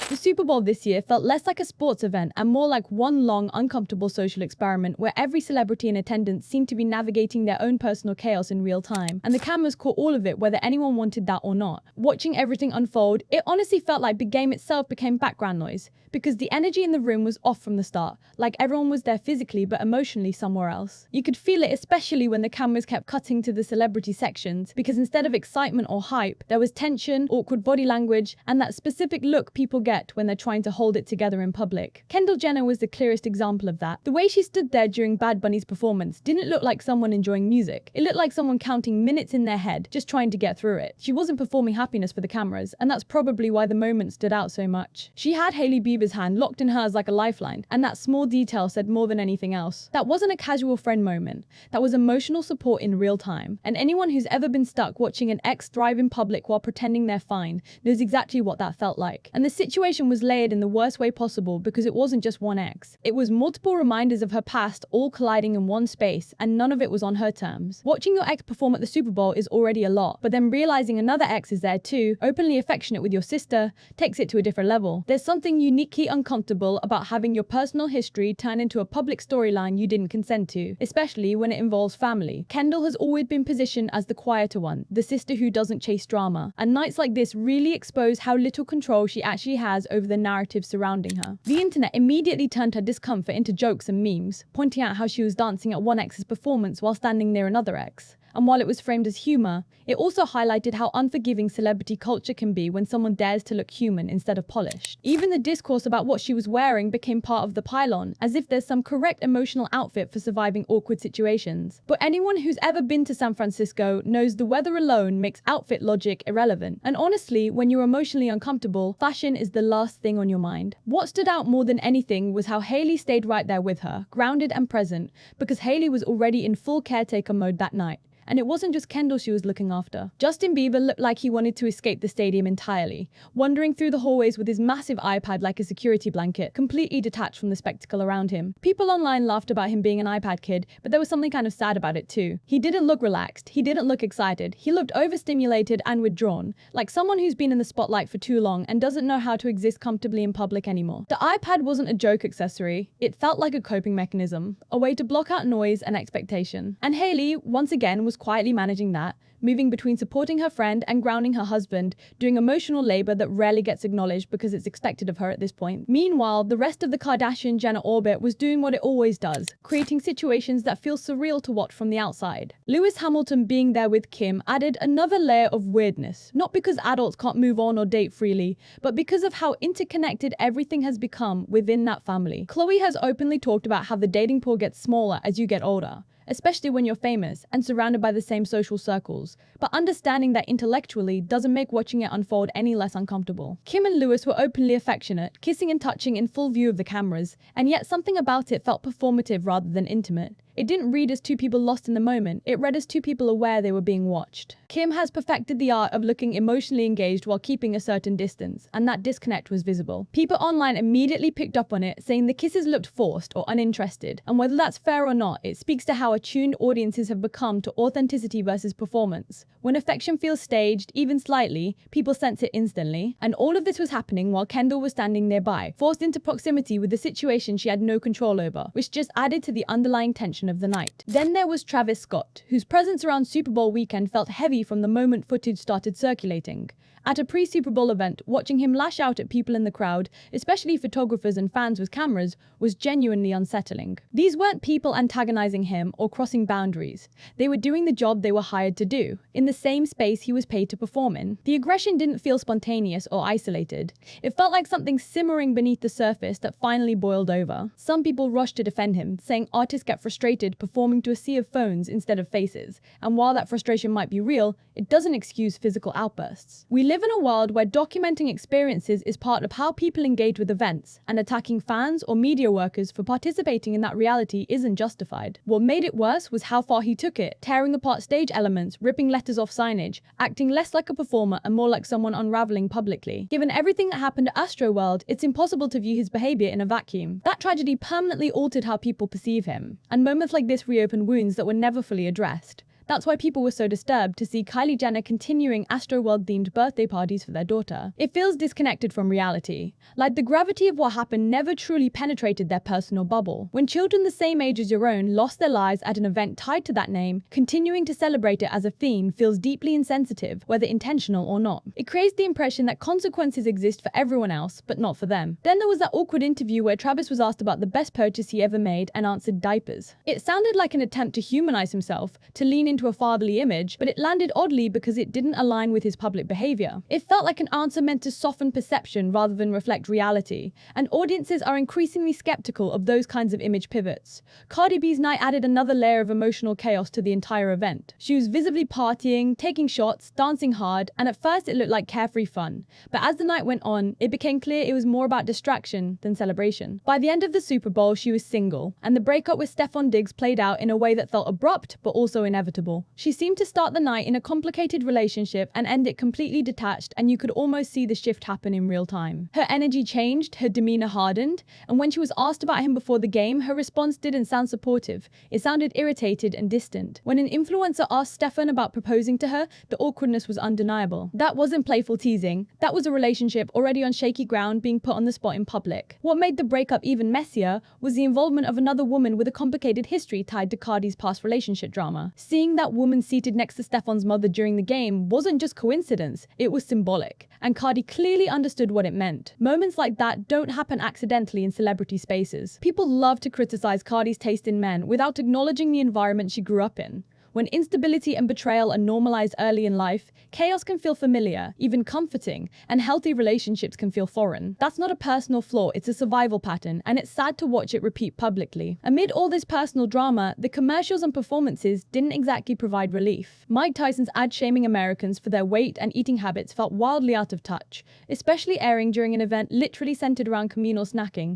The Super Bowl this year felt less like a sports event and more like one long, uncomfortable social experiment where every celebrity in attendance seemed to be navigating their own personal chaos in real time, and the cameras caught all of it whether anyone wanted that or not. Watching everything unfold, it honestly felt like the game itself became background noise, because the energy in the room was off from the start, like everyone was there physically but emotionally somewhere else. You could feel it especially when the cameras kept cutting to the celebrity sections, because instead of excitement or hype, there was tension, awkward body language, and that specific look people get when they're trying to hold it together in public. Kendall Jenner was the clearest example of that. The way she stood there during Bad Bunny's performance didn't look like someone enjoying music. It looked like someone counting minutes in their head, just trying to get through it. She wasn't performing happiness for the cameras, and that's probably why the moment stood out so much. She had Hailey Bieber's hand locked in hers like a lifeline, and that small detail said more than anything else. That wasn't a casual friend moment. That was emotional support in real time. And anyone who's ever been stuck watching an ex thrive in public while pretending they're fine knows exactly what that felt like. And the situation was layered in the worst way possible because it wasn't just one ex. It was multiple reminders of her past all colliding in one space, and none of it was on her terms. Watching your ex perform at the Super Bowl is already a lot, but then realizing another ex is there too, openly affectionate with your sister, takes it to a different level. There's something uniquely uncomfortable about having your personal history turn into a public storyline you didn't consent to, especially when it involves family. Kendall has always been positioned as the quieter one, the sister who doesn't chase drama, and nights like this really expose how little control she actually has over the narrative surrounding her. The internet immediately turned her discomfort into jokes and memes, pointing out how she was dancing at one ex's performance while standing near another ex. And while it was framed as humor, it also highlighted how unforgiving celebrity culture can be when someone dares to look human instead of polished. Even the discourse about what she was wearing became part of the pylon, as if there's some correct emotional outfit for surviving awkward situations. But anyone who's ever been to San Francisco knows the weather alone makes outfit logic irrelevant. And honestly, when you're emotionally uncomfortable, fashion is the last thing on your mind. What stood out more than anything was how Hailey stayed right there with her, grounded and present, because Hailey was already in full caretaker mode that night. And it wasn't just Kendall she was looking after. Justin Bieber looked like he wanted to escape the stadium entirely, wandering through the hallways with his massive iPad like a security blanket, completely detached from the spectacle around him. People online laughed about him being an iPad kid, but there was something kind of sad about it too. He didn't look relaxed, he didn't look excited, he looked overstimulated and withdrawn, like someone who's been in the spotlight for too long and doesn't know how to exist comfortably in public anymore. The iPad wasn't a joke accessory, it felt like a coping mechanism, a way to block out noise and expectation. And Hailey, once again, was quietly managing that, moving between supporting her friend and grounding her husband, doing emotional labor that rarely gets acknowledged because it's expected of her at this point. Meanwhile, the rest of the Kardashian-Jenner orbit was doing what it always does, creating situations that feel surreal to watch from the outside. Lewis Hamilton being there with Kim added another layer of weirdness, not because adults can't move on or date freely, but because of how interconnected everything has become within that family. Khloe has openly talked about how the dating pool gets smaller as you get older, especially when you're famous and surrounded by the same social circles, but understanding that intellectually doesn't make watching it unfold any less uncomfortable. Kim and Lewis were openly affectionate, kissing and touching in full view of the cameras, and yet something about it felt performative rather than intimate. It didn't read as two people lost in the moment, it read as two people aware they were being watched. Kim has perfected the art of looking emotionally engaged while keeping a certain distance, and that disconnect was visible. People online immediately picked up on it, saying the kisses looked forced or uninterested, and whether that's fair or not, it speaks to how attuned audiences have become to authenticity versus performance. When affection feels staged, even slightly, people sense it instantly, and all of this was happening while Kendall was standing nearby, forced into proximity with a situation she had no control over, which just added to the underlying tension of the night. Then there was Travis Scott, whose presence around Super Bowl weekend felt heavy from the moment footage started circulating. At a pre-Super Bowl event, watching him lash out at people in the crowd, especially photographers and fans with cameras, was genuinely unsettling. These weren't people antagonizing him or crossing boundaries. They were doing the job they were hired to do, in the same space he was paid to perform in. The aggression didn't feel spontaneous or isolated. It felt like something simmering beneath the surface that finally boiled over. Some people rushed to defend him, saying artists get frustrated performing to a sea of phones instead of faces, and while that frustration might be real, it doesn't excuse physical outbursts. We live in a world where documenting experiences is part of how people engage with events, and attacking fans or media workers for participating in that reality isn't justified. What made it worse was how far he took it, tearing apart stage elements, ripping letters off signage, acting less like a performer and more like someone unraveling publicly. Given everything that happened at Astroworld, it's impossible to view his behavior in a vacuum. That tragedy permanently altered how people perceive him, and moments like this reopen wounds that were never fully addressed. That's why people were so disturbed to see Kylie Jenner continuing Astroworld-themed birthday parties for their daughter. It feels disconnected from reality. Like the gravity of what happened never truly penetrated their personal bubble. When children the same age as your own lost their lives at an event tied to that name, continuing to celebrate it as a theme feels deeply insensitive, whether intentional or not. It creates the impression that consequences exist for everyone else, but not for them. Then there was that awkward interview where Travis was asked about the best purchase he ever made and answered diapers. It sounded like an attempt to humanize himself, to lean into a fatherly image, but it landed oddly because it didn't align with his public behavior. It felt like an answer meant to soften perception rather than reflect reality, and audiences are increasingly skeptical of those kinds of image pivots. Cardi B's night added another layer of emotional chaos to the entire event. She was visibly partying, taking shots, dancing hard, and at first it looked like carefree fun. But as the night went on, it became clear it was more about distraction than celebration. By the end of the Super Bowl, she was single, and the breakup with Stefon Diggs played out in a way that felt abrupt but also inevitable. She seemed to start the night in a complicated relationship and end it completely detached, and you could almost see the shift happen in real time. Her energy changed, her demeanor hardened, and when she was asked about him before the game, her response didn't sound supportive. It sounded irritated and distant. When an influencer asked Stefon about proposing to her, the awkwardness was undeniable. That wasn't playful teasing. That was a relationship already on shaky ground being put on the spot in public. What made the breakup even messier was the involvement of another woman with a complicated history tied to Cardi's past relationship drama. Seeing that woman seated next to Stefon's mother during the game wasn't just coincidence, it was symbolic. And Cardi clearly understood what it meant. Moments like that don't happen accidentally in celebrity spaces. People love to criticize Cardi's taste in men without acknowledging the environment she grew up in. When instability and betrayal are normalized early in life, chaos can feel familiar, even comforting, and healthy relationships can feel foreign. That's not a personal flaw, it's a survival pattern, and it's sad to watch it repeat publicly. Amid all this personal drama, the commercials and performances didn't exactly provide relief. Mike Tyson's ad shaming Americans for their weight and eating habits felt wildly out of touch, especially airing during an event literally centered around communal snacking